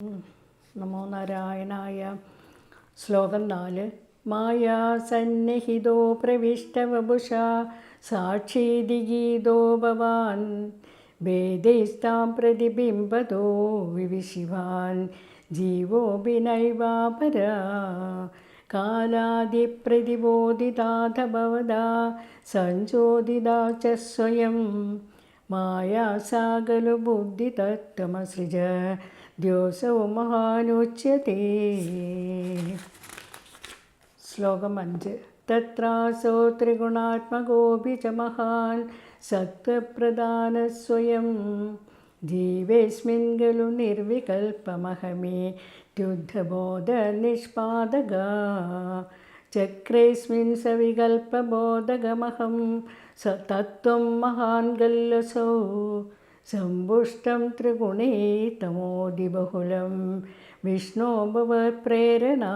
നമോ നാരായണായ. ശ്ലോകം 4. മായാസന്നിഹിതോ പ്രവിഷ്ടവപുഷാ സാക്ഷീതി ഗീതോ ഭവാൻ വേദൈസ്താം പ്രതിബിംബതോ വിവിശിവാൻ ജീവോऽപി നൈവാപരാ കാലാദിപ്രതിബോധിതാഥ ഭവതാ സഞ്ചോദിതാ ച സ്വയം മായാ സാ ഖലു ബുദ്ധിതത്വമസൃജ ദ്യോസോ മഹാനുച്യത്തെ. ശ്ലോകം 5. തത്രാസോ ത്രിഗുണാത്മകോऽപി ച മഹാൻ സത്വപ്രധാനസ്വയം ജീവേസ്മിൻ ഖലു നിർവികൽപമഹമേത്യുദ്ധബോധനിഷ്പാദക ചക്രേസ്മിൻ സവികൽപബോധകമഹം തത്വം മഹാൻ ഖല്ലസോ സമ്പുഷ്ടം ത്രിഗുണേ തമോദിബഹുലം വിഷ്ണോ ഭവത്പ്രേരണാ.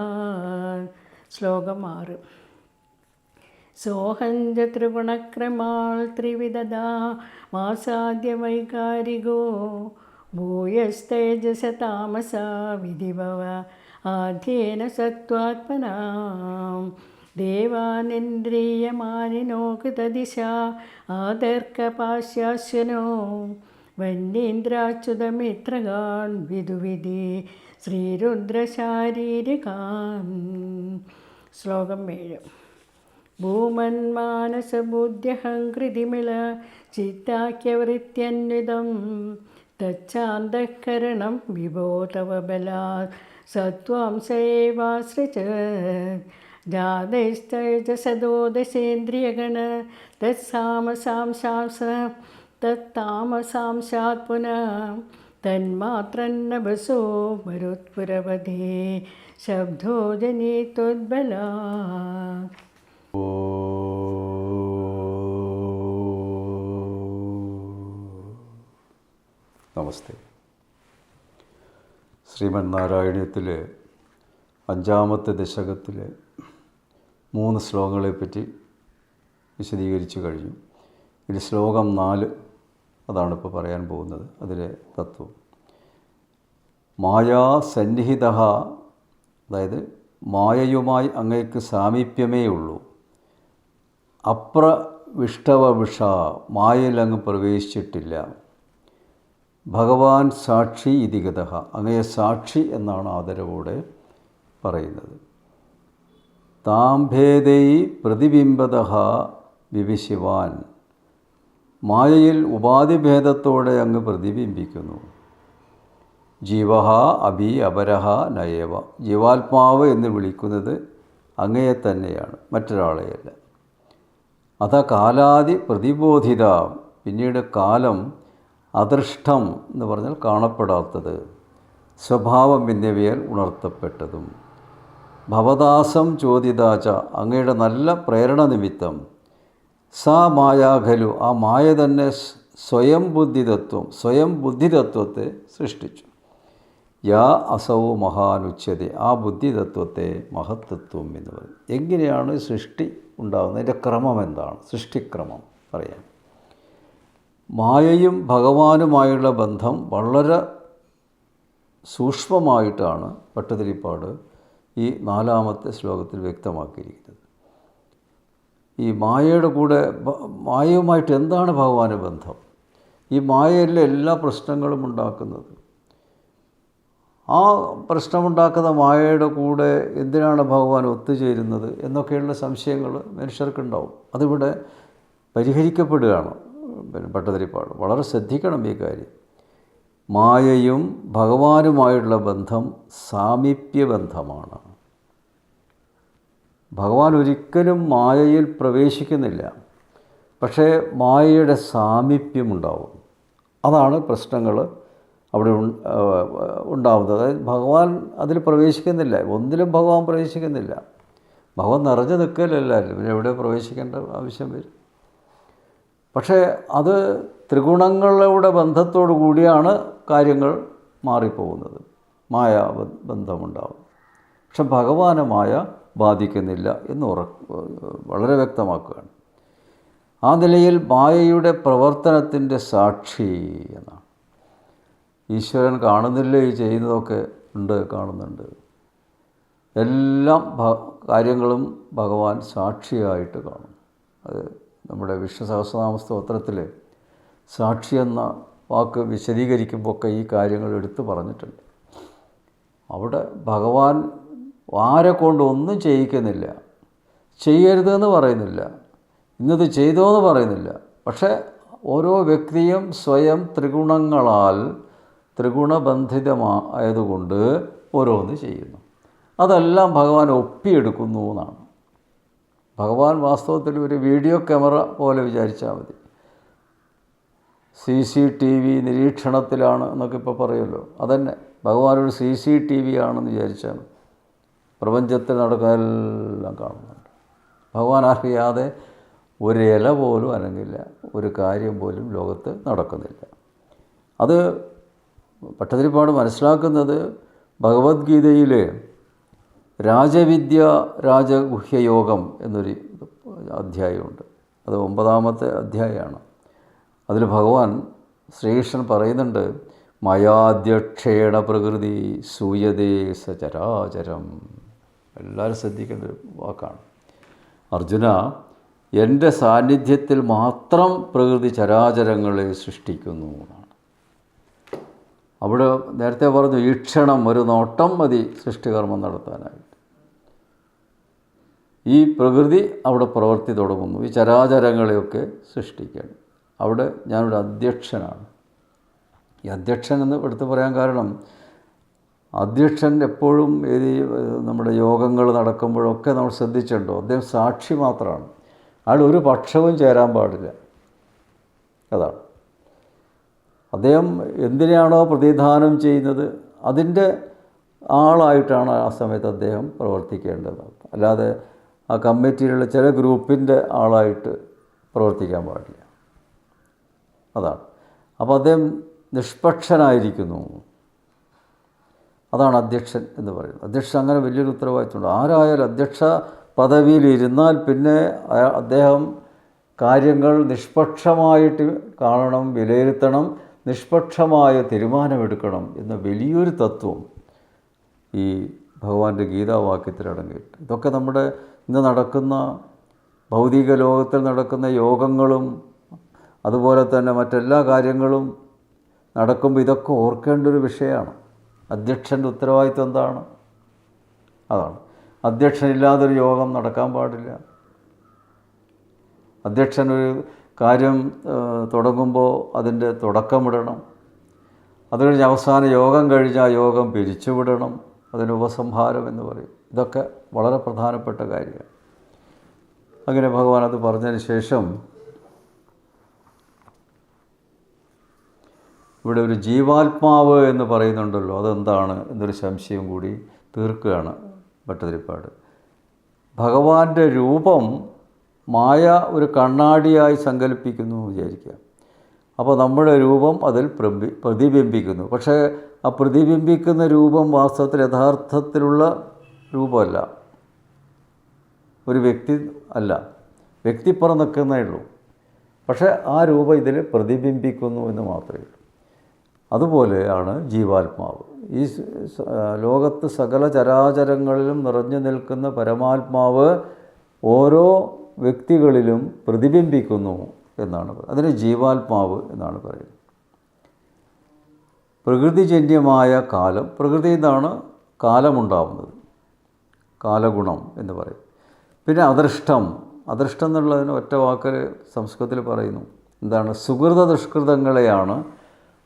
ശ്ലോകം 6. സോഹഞ്ച ത്രിഗുണക്രമാൽ ത്രിവിധദാ മാസാദ്യ വൈകാരികോ ഭൂയസ്തേജസ താമസാ വിധിഭവ ആദ്യേന സത്വാത്മനാ ദേവാനിന്ദ്രിയമാനിനോ കൃതദിശാ ആദർക്കപാശ്യാശ്വനോ വന്യേന്ദ്രാച്യുതമിത്രഗാൻ വിദുവിധി ശ്രീരുദ്രശാരീരികാൻ. ശ്ലോകം 7. ഭൂമന്മാനസബുദ്ധ്യഹംകൃതിമിള ചിത്താഖ്യവൃത്യന്വിതം തച്ഛാന്തഃകരണം വിഭോ തവ ബലാത് സത്വാംശ ഏവാസൃജ ജാതൈസ്തേജസദോദശേന്ദ്രിയഗണ തത്താമസാംശാത് പുനഃ തന്മാത്രന്നഭസോ മരുത്പുരവധേ ശബ്ദോ ജനീത്വദ്ബലാത്. നമസ്തേ. ശ്രീമന്നാരായണീയത്തിലെ 5-ാമത്തെ ദശകത്തിലെ 3 ശ്ലോകങ്ങളെപ്പറ്റി വിശദീകരിച്ചു കഴിഞ്ഞു. ഇനി ശ്ലോകം 4, അതാണിപ്പോൾ പറയാൻ പോകുന്നത്. അതിലെ തത്വം മായാ സന്നിഹിത, അതായത് മായയുമായി അങ്ങേക്ക് സാമീപ്യമേ ഉള്ളൂ. അപ്രവിഷ്ടവവിഷ, മായയിൽ അങ്ങ് പ്രവേശിച്ചിട്ടില്ല. ഭഗവാൻ സാക്ഷി ഇതിഗത, അങ്ങയെ സാക്ഷി എന്നാണ് ആദരവോടെ പറയുന്നത്. താംഭേദൈ പ്രതിബിംബത വിവിശിവാൻ, മായയിൽ ഉപാധിഭേദത്തോടെ അങ്ങ് പ്രതിബിംബിക്കുന്നു. ജീവ അഭി അപരഹ നയേവ, ജീവാത്മാവ് എന്ന് വിളിക്കുന്നത് അങ്ങയെ തന്നെയാണ്, മറ്റൊരാളെയല്ല. അത കാലാദി പ്രതിബോധിത, പിന്നീട് കാലം അദൃഷ്ടം എന്ന് പറഞ്ഞാൽ കാണപ്പെടാത്തത്, സ്വഭാവം എന്നിവയാൽ ഉണർത്തപ്പെട്ടതും. ഭവദാസം ചോദിതാച, അങ്ങയുടെ നല്ല പ്രേരണ നിമിത്തം. സാ മായാഖലു, ആ മായ തന്നെ സ്വയം ബുദ്ധിതത്വത്തെ സൃഷ്ടിച്ചു. യാ അസൗ മഹാനുച്യത, ആ ബുദ്ധിതത്വത്തെ മഹത്തത്വം എന്ന് പറയും. എങ്ങനെയാണ് സൃഷ്ടി ഉണ്ടാകുന്നത്, അതിൻ്റെ ക്രമം എന്താണ്, സൃഷ്ടിക്രമം പറയാം. മായയും ഭഗവാനുമായുള്ള ബന്ധം വളരെ സൂക്ഷ്മമായിട്ടാണ് ഭട്ടതിരിപ്പാട് ഈ 4-ാമത്തെ ശ്ലോകത്തിൽ വ്യക്തമാക്കിയിരിക്കുന്നത്. ഈ മായയുടെ കൂടെ, മായയുമായിട്ട് എന്താണ് ഭഗവാന് ബന്ധം, ഈ മായയിലെ എല്ലാ പ്രശ്നങ്ങളും ഉണ്ടാക്കുന്നത്, ആ പ്രശ്നമുണ്ടാക്കുന്ന മായയുടെ കൂടെ എന്തിനാണ് ഭഗവാൻ ഒത്തുചേരുന്നത് എന്നൊക്കെയുള്ള സംശയങ്ങൾ മനുഷ്യർക്കുണ്ടാവും. അതിവിടെ പരിഹരിക്കപ്പെടുകയാണ് ഭട്ടതിരിപ്പാട്. വളരെ ശ്രദ്ധിക്കണം ഈ കാര്യം. മായയും ഭഗവാനുമായുള്ള ബന്ധം സാമീപ്യബന്ധമാണ്. ഭഗവാൻ ഒരിക്കലും മായയിൽ പ്രവേശിക്കുന്നില്ല, പക്ഷേ മായയുടെ സാമീപ്യമുണ്ടാവും. അതാണ് പ്രശ്നങ്ങൾ അവിടെ ഉണ്ടാവുന്നത്. അതായത് ഭഗവാൻ അതിൽ പ്രവേശിക്കുന്നില്ല, ഒന്നിലും ഭഗവാൻ പ്രവേശിക്കുന്നില്ല. ഭഗവാൻ നിറഞ്ഞു നിൽക്കലല്ലായിരുന്നു, പിന്നെ എവിടെ പ്രവേശിക്കേണ്ട ആവശ്യം വരും. പക്ഷേ അത് ത്രിഗുണങ്ങളുടെ ബന്ധത്തോടു കൂടിയാണ് കാര്യങ്ങൾ മാറിപ്പോകുന്നത്, മായ ബന്ധമുണ്ടാകും. പക്ഷെ ഭഗവാനെ മായ ബാധിക്കുന്നില്ല എന്ന് വളരെ വ്യക്തമാക്കുകയാണ്. ആ നിലയിൽ മായയുടെ പ്രവർത്തനത്തിൻ്റെ സാക്ഷി എന്നാണ്. ഈശ്വരൻ കാണുന്നില്ലേ ഈ ചെയ്യുന്നതൊക്കെ? ഉണ്ട്, കാണുന്നുണ്ട്. എല്ലാം കാര്യങ്ങളും ഭഗവാൻ സാക്ഷിയായിട്ട് കാണും. അത് നമ്മുടെ വിഷ്ണു സഹസ്രനാമ സ്തോത്രത്തിൽ സാക്ഷി എന്ന വാക്ക് വിശദീകരിക്കുമ്പോൾ ഒക്കെ ഈ കാര്യങ്ങൾ എടുത്തു പറഞ്ഞിട്ടുണ്ട്. അവിടെ ഭഗവാൻ ആരെ കൊണ്ട് ഒന്നും ചെയ്യിക്കുന്നില്ല, ചെയ്യരുതെന്ന് പറയുന്നില്ല, ഇന്നത് ചെയ്തോ എന്ന് പറയുന്നില്ല. പക്ഷേ ഓരോ വ്യക്തിയും സ്വയം ത്രിഗുണങ്ങളാൽ ത്രിഗുണബന്ധിതമായതുകൊണ്ട് ഓരോന്ന് ചെയ്യുന്നു. അതെല്ലാം ഭഗവാൻ ഒപ്പിയെടുക്കുന്നു എന്നാണ്. ഭഗവാൻ വാസ്തവത്തിൽ ഒരു വീഡിയോ ക്യാമറ പോലെ വിചാരിച്ചാൽ മതി. CCTV നിരീക്ഷണത്തിലാണ് എന്നൊക്കെ ഇപ്പോൾ പറയുമല്ലോ. അതന്നെ, ഭഗവാൻ ഒരു CCTV ആണെന്ന് വിചാരിച്ചാൽ പ്രപഞ്ചത്തിൽ നടക്കുന്നതെല്ലാം കാണുന്നുണ്ട്. ഭഗവാൻ അറിയാതെ ഒരു ഇല പോലും അനങ്ങില്ല, ഒരു കാര്യം പോലും ലോകത്ത് നടക്കുന്നില്ല. അത് ഭട്ടതിരിപ്പാട് മനസ്സിലാക്കുന്നത് ഭഗവത്ഗീതയിൽ രാജവിദ്യ രാജഗുഹ്യയോഗം എന്നൊരു അധ്യായമുണ്ട്. അത് 9ാമത്തെ അധ്യായമാണ്. അതിൽ ഭഗവാൻ ശ്രീകൃഷ്ണൻ പറയുന്നുണ്ട്, മയാധ്യക്ഷേണ പ്രകൃതി സൂയതേ സചരാചരം. എല്ലാവരും ശ്രദ്ധിക്കേണ്ട ഒരു വാക്കാണ്. അർജുന, എൻ്റെ സാന്നിധ്യത്തിൽ മാത്രം പ്രകൃതി ചരാചരങ്ങളെ സൃഷ്ടിക്കുന്നു എന്നാണ്. അവിടെ നേരത്തെ പറഞ്ഞു, ഈ ക്ഷണം ഒരു നോട്ടം മതി സൃഷ്ടികർമ്മം നടത്താനായിട്ട്. ഈ പ്രകൃതി അവിടെ പ്രവൃത്തി തുടങ്ങുന്നു, ഈ ചരാചരങ്ങളെയൊക്കെ സൃഷ്ടിക്കുകയാണ്. അവിടെ ഞാനൊരു അധ്യക്ഷനാണ്. ഈ അധ്യക്ഷൻ എന്ന് എടുത്തു പറയാൻ കാരണം, അധ്യക്ഷൻ എപ്പോഴും നമ്മുടെ യോഗങ്ങൾ നടക്കുമ്പോഴൊക്കെ നമ്മൾ ശ്രദ്ധിച്ചിട്ടുണ്ടോ, അദ്ദേഹം സാക്ഷി മാത്രമാണ്. അയാൾ ഒരു പക്ഷവും ചേരാൻ പാടില്ല. അതാണ് അദ്ദേഹം എന്തിനാണോ പ്രതിദാനം ചെയ്യുന്നത് അതിൻ്റെ ആളായിട്ടാണ് ആ സമയത്ത് അദ്ദേഹം പ്രവർത്തിക്കേണ്ടത്. അല്ലാതെ ആ കമ്മിറ്റിയിലുള്ള ചില ഗ്രൂപ്പിൻ്റെ ആളായിട്ട് പ്രവർത്തിക്കാൻ പാടില്ല. അതാണ്. അപ്പോൾ അദ്ദേഹം നിഷ്പക്ഷനായിരിക്കുന്നു. അതാണ് അധ്യക്ഷൻ എന്ന് പറയുന്നത്. അധ്യക്ഷൻ അങ്ങനെ വലിയൊരു ഉത്തരവാദിത്തമുണ്ട്. ആരായാലും അധ്യക്ഷ പദവിയിൽ ഇരുന്നാൽ പിന്നെ അദ്ദേഹം കാര്യങ്ങൾ നിഷ്പക്ഷമായിട്ട് കാണണം, വിലയിരുത്തണം, നിഷ്പക്ഷമായ തീരുമാനമെടുക്കണം എന്ന വലിയൊരു തത്വം ഈ ഭഗവാന്റെ ഗീതാവാക്യത്തിൽ അടങ്ങിയിട്ട്. ഇതൊക്കെ നമ്മുടെ ഇന്ന് നടക്കുന്ന ഭൗതിക ലോകത്തിൽ നടക്കുന്ന യോഗങ്ങളും അതുപോലെ തന്നെ മറ്റെല്ലാ കാര്യങ്ങളും നടക്കുമ്പോൾ ഇതൊക്കെ ഓർക്കേണ്ട ഒരു വിഷയമാണ്. അധ്യക്ഷൻ്റെ ഉത്തരവാദിത്വം എന്താണ്? അതാണ്. അധ്യക്ഷനില്ലാതൊരു യോഗം നടക്കാൻ പാടില്ല. അധ്യക്ഷൻ ഒരു കാര്യം തുടങ്ങുമ്പോൾ അതിൻ്റെ തുടക്കമിടണം. അത് കഴിഞ്ഞ് അവസാന യോഗം കഴിഞ്ഞ് ആ യോഗം പിരിച്ചുവിടണം. അതിന് ഉപസംഹാരം എന്ന് പറയും. ഇതൊക്കെ വളരെ പ്രധാനപ്പെട്ട കാര്യമാണ്. അങ്ങനെ ഭഗവാൻ അത് പറഞ്ഞതിന് ശേഷം ഇവിടെ ഒരു ജീവാത്മാവ് എന്ന് പറയുന്നുണ്ടല്ലോ, അതെന്താണ് എന്നൊരു സംശയം കൂടി തീർക്കുകയാണ് ഭട്ടതിരിപ്പാട്. ഭഗവാന്റെ രൂപം മായ ഒരു കണ്ണാടിയായി സങ്കല്പിക്കുന്നു എന്ന് വിചാരിക്കുക. അപ്പോൾ നമ്മുടെ രൂപം അതിൽ പ്രതിബിംബിക്കുന്നു. പക്ഷേ ആ പ്രതിബിംബിക്കുന്ന രൂപം വാസ്തവത്തിൽ യഥാർത്ഥത്തിലുള്ള രൂപമല്ല, ഒരു വ്യക്തി അല്ല, വ്യക്തിപ്പുറം നിൽക്കുന്നേ ഉള്ളൂ. പക്ഷേ ആ രൂപം ഇതിൽ പ്രതിബിംബിക്കുന്നു എന്ന് മാത്രമേ ഉള്ളൂ. അതുപോലെയാണ് ജീവാത്മാവ്. ഈ ലോകത്ത് സകല ചരാചരങ്ങളിലും നിറഞ്ഞു നിൽക്കുന്ന പരമാത്മാവ് ഓരോ വ്യക്തികളിലും പ്രതിബിംബിക്കുന്നു എന്നാണ് അതിന് ജീവാത്മാവ് എന്നാണ് പറയുന്നത്. പ്രകൃതിജന്യമായ കാലം, പ്രകൃതിയിൽ നിന്നാണ് കാലമുണ്ടാവുന്നത്, കാലഗുണം എന്ന് പറയും. പിന്നെ അദൃഷ്ടം, അദൃഷ്ടം എന്നുള്ളതിന് ഒറ്റ വാക്കിൽ സംസ്കൃതത്തിൽ പറയുന്നു. എന്താണ്? സുകൃത ദുഷ്കൃതങ്ങളെയാണ്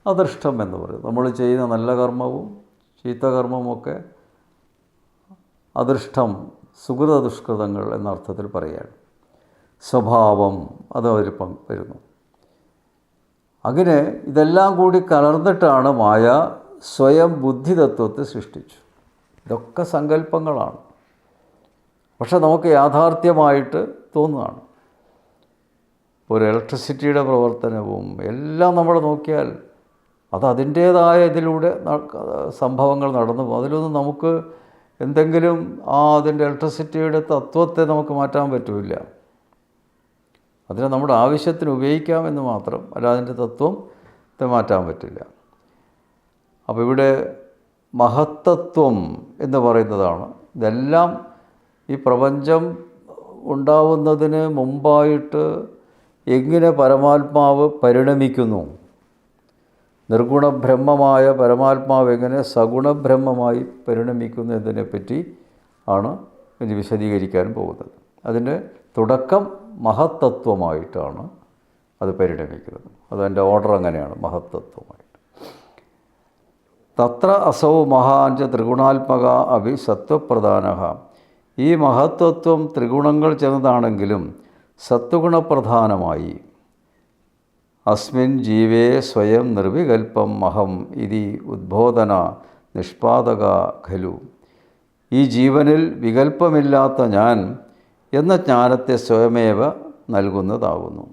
അദൃഷ്ടം എന്ന് പറയുന്നത്. നമ്മൾ ചെയ്യുന്ന നല്ല കർമ്മവും ചീത്തകർമ്മവുമൊക്കെ അദൃഷ്ടം, സുകൃത ദുഷ്കൃതങ്ങൾ എന്ന അർത്ഥത്തിൽ പറയുകയാണ്. സ്വഭാവം അത് അവർ വരുന്നു. അങ്ങനെ ഇതെല്ലാം കൂടി കലർന്നിട്ടാണ് മായ സ്വയം ബുദ്ധിതത്വത്തെ സൃഷ്ടിച്ചു. ഇതൊക്കെ സങ്കല്പങ്ങളാണ്, പക്ഷെ നമുക്ക് യാഥാർത്ഥ്യമായിട്ട് തോന്നുകയാണ്. ഒരു ഇലക്ട്രിസിറ്റിയുടെ പ്രവർത്തനവും എല്ലാം നമ്മൾ നോക്കിയാൽ അത് അതിൻ്റേതായ ഇതിലൂടെ സംഭവങ്ങൾ നടന്നു പോകും. അതിലൊന്നും നമുക്ക് എന്തെങ്കിലും അതിൻ്റെ ഇലക്ട്രിസിറ്റിയുടെ തത്വത്തെ നമുക്ക് മാറ്റാൻ പറ്റില്ല. അതിനെ നമ്മുടെ ആവശ്യത്തിന് ഉപയോഗിക്കാമെന്ന് മാത്രം, അല്ല അതിൻ്റെ തത്വത്തെ മാറ്റാൻ പറ്റില്ല. അപ്പോൾ ഇവിടെ മഹത്തത്വം എന്ന് പറയുന്നതാണ്. ഇതെല്ലാം ഈ പ്രപഞ്ചം ഉണ്ടാവുന്നതിന് മുമ്പായിട്ട് എങ്ങനെ പരമാത്മാവ് പരിണമിക്കുന്നു, നിർഗുണബ്രഹ്മമായ പരമാത്മാവ് എങ്ങനെ സഗുണബ്രഹ്മമായി പരിണമിക്കുന്നു എന്നതിനെപ്പറ്റി ആണ് ഇനി വിശദീകരിക്കാൻ പോകുന്നത്. അതിൻ്റെ തുടക്കം മഹത്തത്വമായിട്ടാണ് അത് പരിണമിക്കുന്നത്. അതതിൻ്റെ ഓർഡർ അങ്ങനെയാണ്, മഹത്തത്വമായിട്ട്. തത്ര അസൗ മഹാഞ്ച ത്രിഗുണാത്മക അഭി സത്വപ്രധാന. ഈ മഹത്തത്വം ത്രിഗുണങ്ങൾ ചെന്നതാണെങ്കിലും സത്വഗുണപ്രധാനമായി അസ്മിൻ ജീവേ സ്വയം നിർവികൽപ്പം മഹം ഇതി ഉദ്ബോധന നിഷ്പാദക ഖലു. ഈ ജീവനിൽ വികൽപ്പമില്ലാത്ത ഞാൻ എന്ന ജ്ഞാനത്തെ സ്വയമേവ നൽകുന്നതാകുന്നു.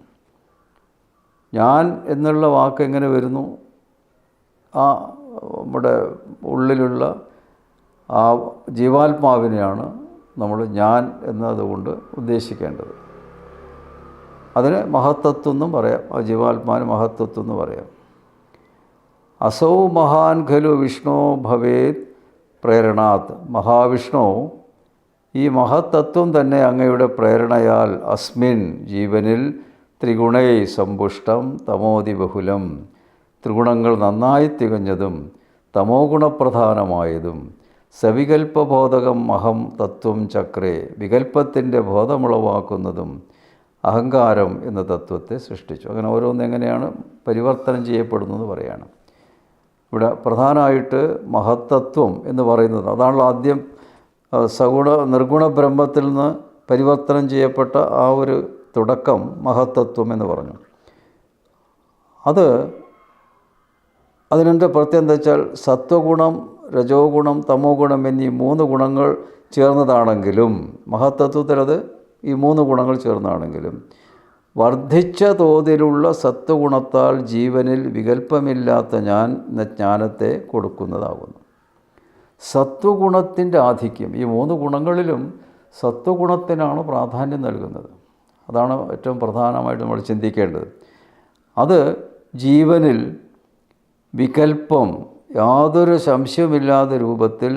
ഞാൻ എന്നുള്ള വാക്ക് എങ്ങനെ വരുന്നു? ആ നമ്മുടെ ഉള്ളിലുള്ള ആ ജീവാത്മാവിനെയാണ് നമ്മൾ ഞാൻ എന്നതുകൊണ്ട് ഉദ്ദേശിക്കേണ്ടത്. അതിന് മഹത്തത്വം എന്നും പറയാം, ആ ജീവാത്മാവിന് മഹത്തത്വം എന്ന് പറയാം. അസൗ മഹാൻ ഖലു വിഷ്ണു ഭവേത് പ്രേരണാത്. മഹാവിഷ്ണു ഈ മഹത്തത്വം തന്നെ അങ്ങയുടെ പ്രേരണയാൽ അസ്മിൻ ജീവനിൽ ത്രിഗുണൈ സമ്പുഷ്ടം തമോതി ബഹുലം. ത്രിഗുണങ്ങൾ നന്നായി തികഞ്ഞതും തമോ ഗുണപ്രധാനമായതും സവികൽപ്പബോധകം മഹം തത്വം ചക്രേ. വികൽപ്പത്തിൻ്റെ ബോധമുളവാക്കുന്നതും അഹങ്കാരം എന്ന തത്വത്തെ സൃഷ്ടിച്ചു. അങ്ങനെ ഓരോന്നെങ്ങനെയാണ് പരിവർത്തനം ചെയ്യപ്പെടുന്നതെന്ന് പറയുകയാണ്. ഇവിടെ പ്രധാനമായിട്ട് മഹത്തത്വം എന്ന് പറയുന്നത് അതാണല്ലോ ആദ്യം നിർഗുണ ബ്രഹ്മത്തിൽ നിന്ന് പരിവർത്തനം ചെയ്യപ്പെട്ട ആ ഒരു തുടക്കം മഹത്തത്വം എന്ന് പറഞ്ഞു. അതിനെൻ്റെ പ്രത്യേകത എന്താ വെച്ചാൽ സത്വഗുണം, രജോ ഗുണം, തമോ ഗുണം എന്നീ 3 ഗുണങ്ങൾ ചേർന്നതാണെങ്കിലും മഹത്തത്വത്തിൽ അത് ഈ 3 ഗുണങ്ങൾ ചേർന്നാണെങ്കിലും വർദ്ധിച്ച തോതിലുള്ള സത്വഗുണത്താൽ ജീവനിൽ വികൽപ്പമില്ലാത്ത ഞാൻ എന്ന ജ്ഞാനത്തെ കൊടുക്കുന്നതാകുന്നു. സത്വഗുണത്തിൻ്റെ ആധിക്യം, ഈ 3 ഗുണങ്ങളിലും സത്വഗുണത്തിനാണ് പ്രാധാന്യം നൽകുന്നത്. അതാണ് ഏറ്റവും പ്രധാനമായിട്ട് നമ്മൾ ചിന്തിക്കേണ്ടത്. അത് ജീവനിൽ വികൽപ്പം യാതൊരു സംശയമില്ലാത്ത രൂപത്തിൽ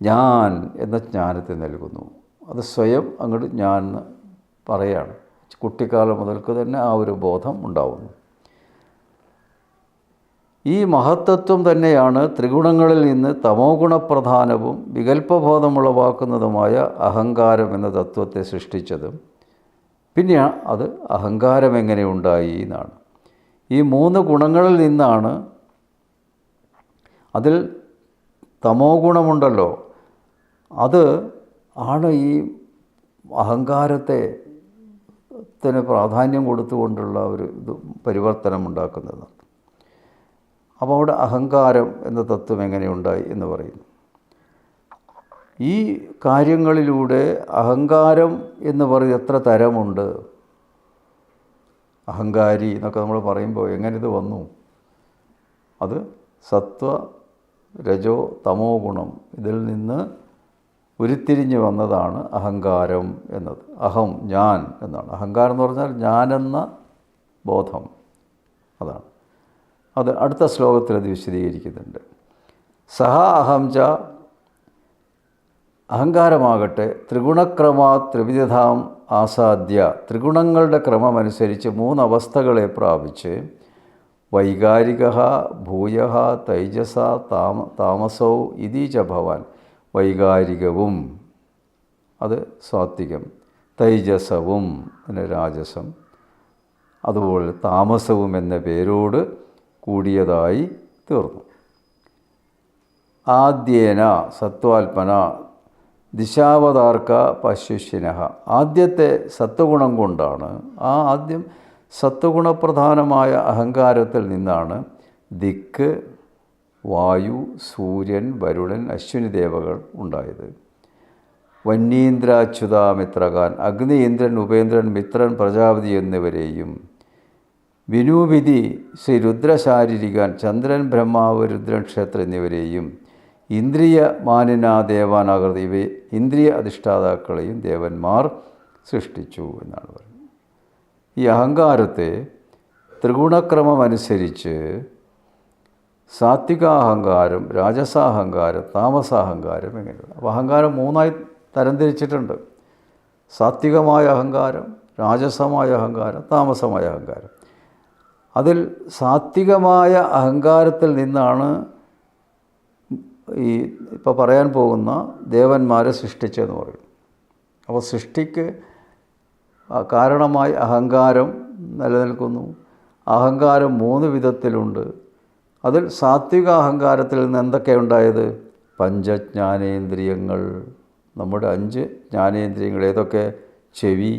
ഞാൻ എന്ന ജ്ഞാനത്തെ നൽകുന്നു. അത് സ്വയം അങ്ങോട്ട് ഞാൻ എന്ന് പറയുകയാണ്. കുട്ടിക്കാലം മുതൽക്ക് തന്നെ ആ ഒരു ബോധം ഉണ്ടാവുന്നു. ഈ മഹത്തത്വം തന്നെയാണ് ത്രിഗുണങ്ങളിൽ നിന്ന് തമോ ഗുണപ്രധാനവും വികൽപ്പബോധമുളവാക്കുന്നതുമായ അഹങ്കാരം എന്ന തത്വത്തെ സൃഷ്ടിച്ചത്. പിന്നെ അത് അഹങ്കാരം എങ്ങനെ ഉണ്ടായി എന്നാണ്. ഈ 3 ഗുണങ്ങളിൽ നിന്നാണ്, അതിൽ തമോ ഗുണമുണ്ടല്ലോ, അത് ആണ് ഈ അഹങ്കാരത്തിന് പ്രാധാന്യം കൊടുത്തുകൊണ്ടുള്ള ഒരു പരിവർത്തനം ഉണ്ടാക്കുന്നത്. അപ്പോൾ അവിടെ അഹങ്കാരം എന്ന തത്വം എങ്ങനെയുണ്ടായി എന്ന് പറയുന്നു. ഈ കാര്യങ്ങളിലൂടെ അഹങ്കാരം എന്ന് പറയുന്നത് എത്ര തരമുണ്ട്, അഹങ്കാരി എന്നൊക്കെ നമ്മൾ പറയുമ്പോൾ എങ്ങനെ ഇത് വന്നു? അത് സത്വ രജോ തമോ ഗുണം ഇതിൽ നിന്ന് ഉരുത്തിരിഞ്ഞ് വന്നതാണ് അഹങ്കാരം എന്നത്. അഹം ഞാൻ എന്നാണ്. അഹങ്കാരം എന്ന് പറഞ്ഞാൽ ഞാനെന്ന ബോധം, അതാണ്. അത് അടുത്ത ശ്ലോകത്തിൽ അത് വിശദീകരിക്കുന്നുണ്ട്. സഹ അഹം ച, അഹങ്കാരമാകട്ടെ ത്രിഗുണക്രമാ ത്രിവിധതാം ആസാദ്യ, ത്രിഗുണങ്ങളുടെ ക്രമമനുസരിച്ച് 3 അവസ്ഥകളെ പ്രാപിച്ച് വൈകാരിക ഭൂയ തൈജസ താമസൗ ഇതി ച ഭവാൻ. വൈകാരികവും അത് സാത്വികം, തൈജസവും പിന്നെ രാജസം, അതുപോലെ താമസവും എന്ന പേരോട് കൂടിയതായി തീർന്നു. ആദ്യേന സത്വാത്മന ദിശാവതാർക്ക പശുഷ്യന. ആദ്യത്തെ സത്വഗുണം കൊണ്ടാണ്, ആദ്യം സത്വഗുണപ്രധാനമായ അഹങ്കാരത്തിൽ നിന്നാണ് ദിക്ക്, വായു, സൂര്യൻ, വരുണൻ, അശ്വിനി ദേവകൾ ഉണ്ടായത്. വന്യീന്ദ്രാച്യുതാമിത്രകാൻ, അഗ്നി, ഇന്ദ്രൻ, ഉപേന്ദ്രൻ, മിത്രൻ, പ്രജാപതി എന്നിവരെയും വിനൂപിതി ശ്രീ രുദ്രശാരീരികാൻ, ചന്ദ്രൻ, ബ്രഹ്മാവ്, രുദ്രൻ, ക്ഷേത്ര എന്നിവരെയും ഇന്ദ്രിയ മാനിനാ ദേവാനാകൃതി, ഇന്ദ്രിയ അധിഷ്ഠാതാക്കളെയും ദേവന്മാർ സൃഷ്ടിച്ചു എന്നാണ് പറയുന്നത്. ഈ അഹങ്കാരത്തെ ത്രിഗുണക്രമമനുസരിച്ച് സാത്വികാഹങ്കാരം, രാജസാഹങ്കാരം, താമസാഹങ്കാരം എങ്ങനെയാണ്? അപ്പോൾ അഹങ്കാരം മൂന്നായി തരംതിരിച്ചിട്ടുണ്ട്. സാത്വികമായ അഹങ്കാരം, രാജസമായ അഹങ്കാരം, താമസമായ അഹങ്കാരം. അതിൽ സാത്വികമായ അഹങ്കാരത്തിൽ നിന്നാണ് ഈ ഇപ്പോൾ പറയാൻ പോകുന്ന ദേവന്മാരെ സൃഷ്ടിച്ചതെന്ന് പറയും. അപ്പോൾ സൃഷ്ടിക്ക് കാരണമായി അഹങ്കാരം നിലനിൽക്കുന്നു. അഹങ്കാരം 3 വിധത്തിലുണ്ട്. അതിൽ സാത്വിക അഹങ്കാരത്തിൽ നിന്ന് എന്തൊക്കെയുണ്ടായത്? പഞ്ചജ്ഞാനേന്ദ്രിയങ്ങൾ, നമ്മുടെ 5 ജ്ഞാനേന്ദ്രിയങ്ങൾ. ഏതൊക്കെ? ചെവി,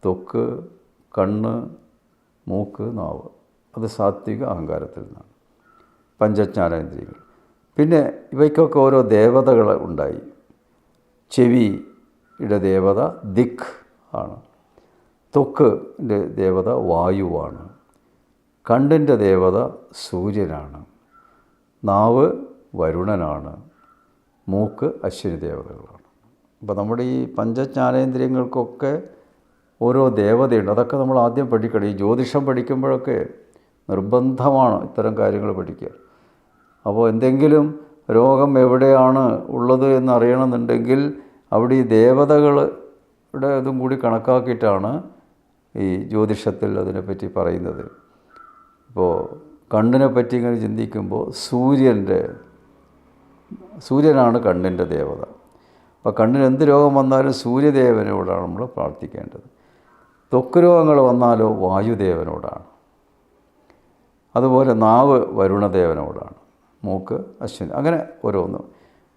ത്വക്ക്, കണ്ണ്, മൂക്ക്, നാവ്. അത് സാത്വിക അഹങ്കാരത്തിൽ നിന്നാണ്, പഞ്ചജ്ഞാനേന്ദ്രിയങ്ങൾ. പിന്നെ ഇവയ്ക്കൊക്കെ ഓരോ ദേവതകൾ ഉണ്ടായി. ചെവിയുടെ ദേവത ദിക്ക് ആണ്. ത്വക്കിൻ്റെ ദേവത വായുവാണ്. കണ്ണിൻ്റെ ദേവത സൂര്യനാണ്. നാവ് വരുണനാണ്. മൂക്ക് അശ്വിനി ദേവതകളാണ്. അപ്പോൾ നമ്മുടെ ഈ പഞ്ചജ്ഞാനേന്ദ്രിയങ്ങൾക്കൊക്കെ ഓരോ ദേവതയുണ്ട്. അതൊക്കെ നമ്മൾ ആദ്യം പഠിക്കണം. ഈ ജ്യോതിഷം പഠിക്കുമ്പോഴൊക്കെ നിർബന്ധമാണ് ഇത്തരം കാര്യങ്ങൾ പഠിക്കുക. അപ്പോൾ എന്തെങ്കിലും രോഗം എവിടെയാണ് ഉള്ളത് എന്നറിയണമെന്നുണ്ടെങ്കിൽ അവിടെ ഈ ദേവതകളുടെ ഇതും കൂടി കണക്കാക്കിയിട്ടാണ് ഈ ജ്യോതിഷത്തിൽ അതിനെപ്പറ്റി പറയുന്നത്. ഇപ്പോൾ കണ്ണിനെ പറ്റി ഇങ്ങനെ ചിന്തിക്കുമ്പോൾ സൂര്യനാണ് കണ്ണിൻ്റെ ദേവത. അപ്പോൾ കണ്ണിന് എന്ത് രോഗം വന്നാലും സൂര്യദേവനോടാണ് നമ്മൾ പ്രാർത്ഥിക്കേണ്ടത്. ത്വക്ക് രോഗങ്ങൾ വന്നാലോ വായുദേവനോടാണ്. അതുപോലെ നാവ് വരുണദേവനോടാണ്. മൂക്ക് അശ്വിനി. അങ്ങനെ ഓരോന്നും.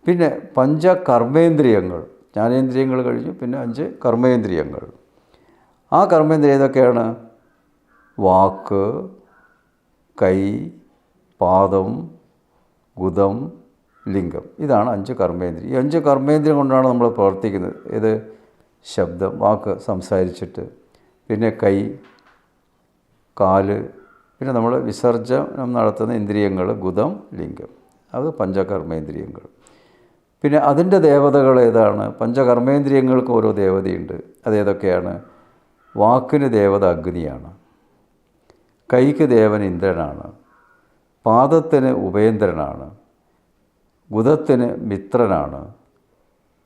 പിന്നെ പഞ്ചകർമ്മേന്ദ്രിയങ്ങൾ, ജ്ഞാനേന്ദ്രിയങ്ങൾ കഴിഞ്ഞു. പിന്നെ 5 കർമ്മേന്ദ്രിയങ്ങൾ. ആ കർമ്മേന്ദ്രിയം ഏതൊക്കെയാണ്? വാക്ക്, കൈ, പാദം, ഗുദം, ലിംഗം. ഇതാണ് 5 കർമ്മേന്ദ്രിയം. ഈ 5 കർമ്മേന്ദ്രിയം കൊണ്ടാണ് നമ്മൾ പ്രവർത്തിക്കുന്നത്. ഇത് ശബ്ദം, വാക്ക് സംസാരിച്ചിട്ട്, പിന്നെ കൈ, കാല്, പിന്നെ നമ്മൾ വിസർജനം നടത്തുന്ന ഇന്ദ്രിയങ്ങൾ, ഗുദം, ലിംഗം. അത് പഞ്ചകർമ്മേന്ദ്രിയങ്ങൾ. പിന്നെ അതിൻ്റെ ദേവതകൾ ഏതാണ്? പഞ്ചകർമ്മേന്ദ്രിയങ്ങൾക്ക് ഓരോ ദേവതയുണ്ട്. അതേതൊക്കെയാണ്? വാക്കിന് ദേവത അഗ്നിയാണ്. കൈക്ക് ദേവൻ ഇന്ദ്രനാണ്. പാദത്തിന് ഉപേന്ദ്രനാണ്. ഗുദത്തിന് മിത്രനാണ്.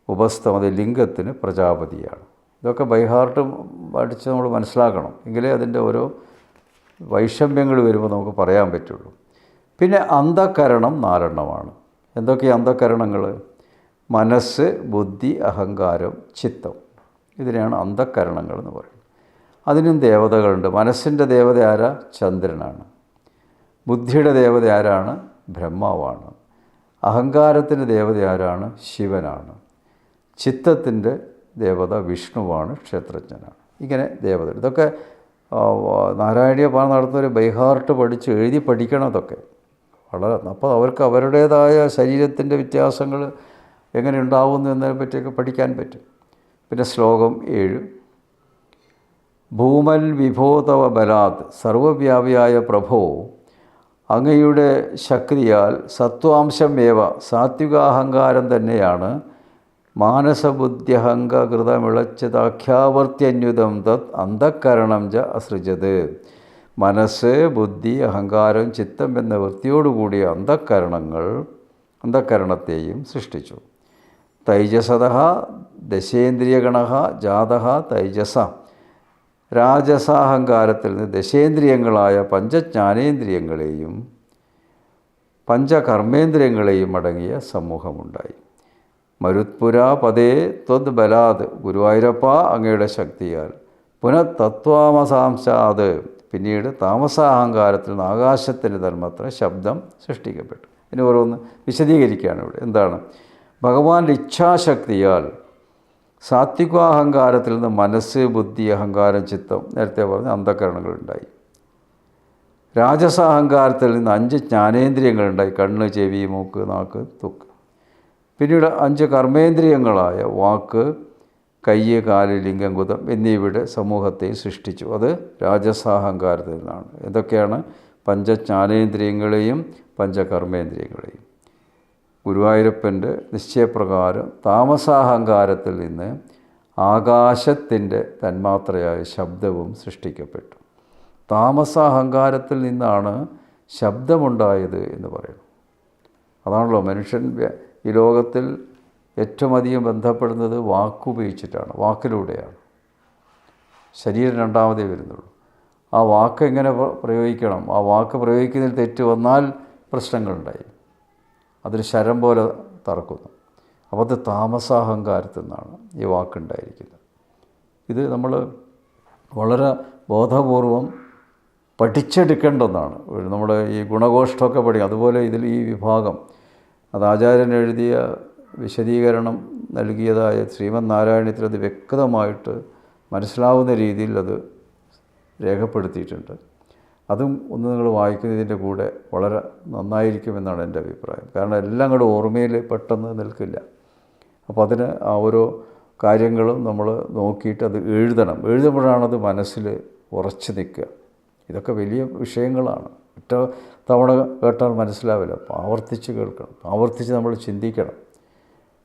ഉപസ്ഥം, അത് ലിംഗത്തിന് പ്രജാപതിയാണ്. ഇതൊക്കെ ബൈഹാർട്ട് പഠിച്ച് നമ്മൾ മനസ്സിലാക്കണം. എങ്കിലേ അതിൻ്റെ ഓരോ വൈഷമ്യങ്ങൾ വരുമ്പോൾ നമുക്ക് പറയാൻ പറ്റുള്ളൂ. പിന്നെ അന്ധകരണം 4 എന്തൊക്കെ അന്ധകരണങ്ങൾ? മനസ്സ്, ബുദ്ധി, അഹങ്കാരം, ചിത്തം. ഇതിനെയാണ് അന്ധകരണങ്ങൾ എന്ന് പറയുന്നത്. അതിനും ദേവതകളുണ്ട്. മനസ്സിൻ്റെ ദേവത ആരാ? ചന്ദ്രനാണ്. ബുദ്ധിയുടെ ദേവത ആരാണ്? ബ്രഹ്മാവാണ്. അഹങ്കാരത്തിൻ്റെ ദേവത ആരാണ്? ശിവനാണ്. ചിത്തത്തിൻ്റെ ദേവത വിഷ്ണുവാണ്, ക്ഷേത്രജ്ഞനാണ്. ഇങ്ങനെ ദേവത. ഇതൊക്കെ നാരായണീയ പാഠം നടത്തുന്നവർ ബൈഹാർട്ട് പഠിച്ച് എഴുതി പഠിക്കണം. ഇതൊക്കെ വളരെ. അപ്പോൾ അവർക്ക് അവരുടേതായ ശരീരത്തിൻ്റെ വ്യത്യാസങ്ങൾ എങ്ങനെ ഉണ്ടാവുന്നു എന്നതിനെ പറ്റിയൊക്കെ പഠിക്കാൻ പറ്റും. പിന്നെ ശ്ലോകം 7. ഭൂമൽ വിഭോ തവ ബലാത്, സർവവ്യാപിയായ പ്രഭോ അങ്ങയുടെ ശക്തിയാൽ സത്വാംശമേവ, സാത്വികാഹങ്കാരം തന്നെയാണ്, മാനസബുദ്ധ്യഹങ്കകൃതമിളച്ചതാഖ്യാവർത്യന്യുതം തത് അന്ധകരണം ച അസൃജത്. മനസ്സ്, ബുദ്ധി, അഹങ്കാരം, ചിത്തം എന്ന വൃത്തിയോടുകൂടിയ അന്ധകരണത്തെയും സൃഷ്ടിച്ചു. തൈജസതഃ ദശേന്ദ്രിയഗണഃ ജാതഃ തൈജസ. രാജസാഹങ്കാരത്തിൽ നിന്ന് ദശേന്ദ്രിയങ്ങളായ പഞ്ചജ്ഞാനേന്ദ്രിയങ്ങളെയും പഞ്ചകർമ്മേന്ദ്രിയങ്ങളെയും അടങ്ങിയ സമൂഹമുണ്ടായി. മരുത്പുരാ പദേ ത്വദ് ബലാത്, ഗുരുവായൂരപ്പ അങ്ങയുടെ ശക്തിയാൽ, പുനഃതത്വാമസാംശാത്, പിന്നീട് താമസാഹങ്കാരത്തിൽ നിന്ന് ആകാശത്തിൻ്റെ ധർമ്മത്ര ശബ്ദം സൃഷ്ടിക്കപ്പെട്ടു. ഇനി ഓരോന്ന് വിശദീകരിക്കുകയാണ് ഇവിടെ. എന്താണ്? ഭഗവാന്റെ ഇച്ഛാശക്തിയാൽ സാത്വികാഹങ്കാരത്തിൽ നിന്ന് മനസ്സ്, ബുദ്ധി, അഹങ്കാരം, ചിത്തം, നേരത്തെ പറഞ്ഞ അന്ധകരണങ്ങളുണ്ടായി. രാജസാഹങ്കാരത്തിൽ നിന്ന് 5 ജ്ഞാനേന്ദ്രിയങ്ങളുണ്ടായി. കണ്ണ്, ചെവി, മൂക്ക്, നാക്ക്, ത്വക്ക്. പിന്നീട് 5 കർമ്മേന്ദ്രിയങ്ങളായ വാക്ക്, കൈ, കാല്, ലിംഗം, ഗുദം എന്നിവയുടെ സമൂഹത്തെ സൃഷ്ടിച്ചു. അത് രാജസാഹങ്കാരത്തിൽ നിന്നാണ്. ഇതൊക്കെയാണ് പഞ്ചജ്ഞാനേന്ദ്രിയങ്ങളെയും പഞ്ചകർമ്മേന്ദ്രിയങ്ങളെയും. ഗുരുവായൂരപ്പൻ്റെ നിശ്ചയപ്രകാരം താമസാഹങ്കാരത്തിൽ നിന്ന് ആകാശത്തിൻ്റെ തന്മാത്രയായ ശബ്ദവും സൃഷ്ടിക്കപ്പെട്ടു. താമസാഹങ്കാരത്തിൽ നിന്നാണ് ശബ്ദമുണ്ടായത് എന്ന് പറയുന്നു. അതാണല്ലോ മനുഷ്യൻ ഈ ലോകത്തിൽ ഏറ്റവും അധികം ബന്ധപ്പെടുന്നത് വാക്കുപയോഗിച്ചിട്ടാണ്, വാക്കിലൂടെയാണ്. ശരീരം രണ്ടാമതേ വരുന്നുള്ളൂ. ആ വാക്ക് എങ്ങനെ പ്രയോഗിക്കണം, ആ വാക്ക് പ്രയോഗിക്കുന്നതിൽ തെറ്റ് വന്നാൽ പ്രശ്നങ്ങളുണ്ടായി. അതൊരു ശരം പോലെ തറക്കുന്നു. അപ്പോൾ അത് താമസാഹങ്കാരത്തിൽ നിന്നാണ് ഈ വാക്കുണ്ടായിരിക്കുന്നത്. ഇത് നമ്മൾ വളരെ ബോധപൂർവം പഠിച്ചെടുക്കേണ്ട ഒന്നാണ്. നമ്മുടെ ഈ ഗുണഘോഷമൊക്കെ പഠിക്കും. അതുപോലെ ഇതിൽ ഈ വിഭാഗം അത് ആചാര്യൻ എഴുതിയ വിശദീകരണം നൽകിയതായ ശ്രീമദ് നാരായണീയത്തിൽ അത് വ്യക്തമായിട്ട് മനസ്സിലാവുന്ന രീതിയിൽ അത് രേഖപ്പെടുത്തിയിട്ടുണ്ട്. അതും ഒന്ന് നിങ്ങൾ വായിക്കുന്നതിൻ്റെ കൂടെ വളരെ നന്നായിരിക്കുമെന്നാണ് എൻ്റെ അഭിപ്രായം. കാരണം എല്ലാം കൂടെ ഓർമ്മയിൽ പെട്ടെന്ന് നിൽക്കില്ല. അപ്പോൾ അതിന് ആ ഓരോ കാര്യങ്ങളും നമ്മൾ നോക്കിയിട്ട് അത് എഴുതണം. എഴുതുമ്പോഴാണത് മനസ്സിൽ ഉറച്ചു നിൽക്കുക. ഇതൊക്കെ വലിയ വിഷയങ്ങളാണ്. ഒറ്റ തവണ കേട്ടാൽ മനസ്സിലാവില്ല. ആവർത്തിച്ച് കേൾക്കണം, ആവർത്തിച്ച് നമ്മൾ ചിന്തിക്കണം.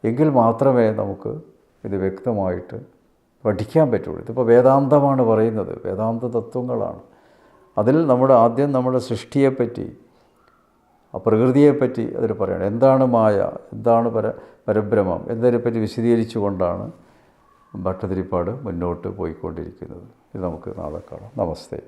എങ്കിൽ മാത്രമേ നമുക്ക് ഇത് വ്യക്തമായിട്ട് പഠിക്കാൻ പറ്റുള്ളൂ. ഇതിപ്പോൾ വേദാന്തമാണ് പറയുന്നത്, വേദാന്ത തത്വങ്ങളാണ്. അതിൽ ആദ്യം നമ്മുടെ സൃഷ്ടിയെപ്പറ്റി, ആ പ്രകൃതിയെപ്പറ്റി അതിൽ പറയണം. എന്താണ് മായ, എന്താണ് പരബ്രഹ്മം എന്നതിനെപ്പറ്റി വിശദീകരിച്ചുകൊണ്ടാണ് ഭട്ടതിരിപ്പാട് മുന്നോട്ട് പോയിക്കൊണ്ടിരിക്കുന്നത്. ഇത് നമുക്ക് നാളെ കാണാം. നമസ്തേ.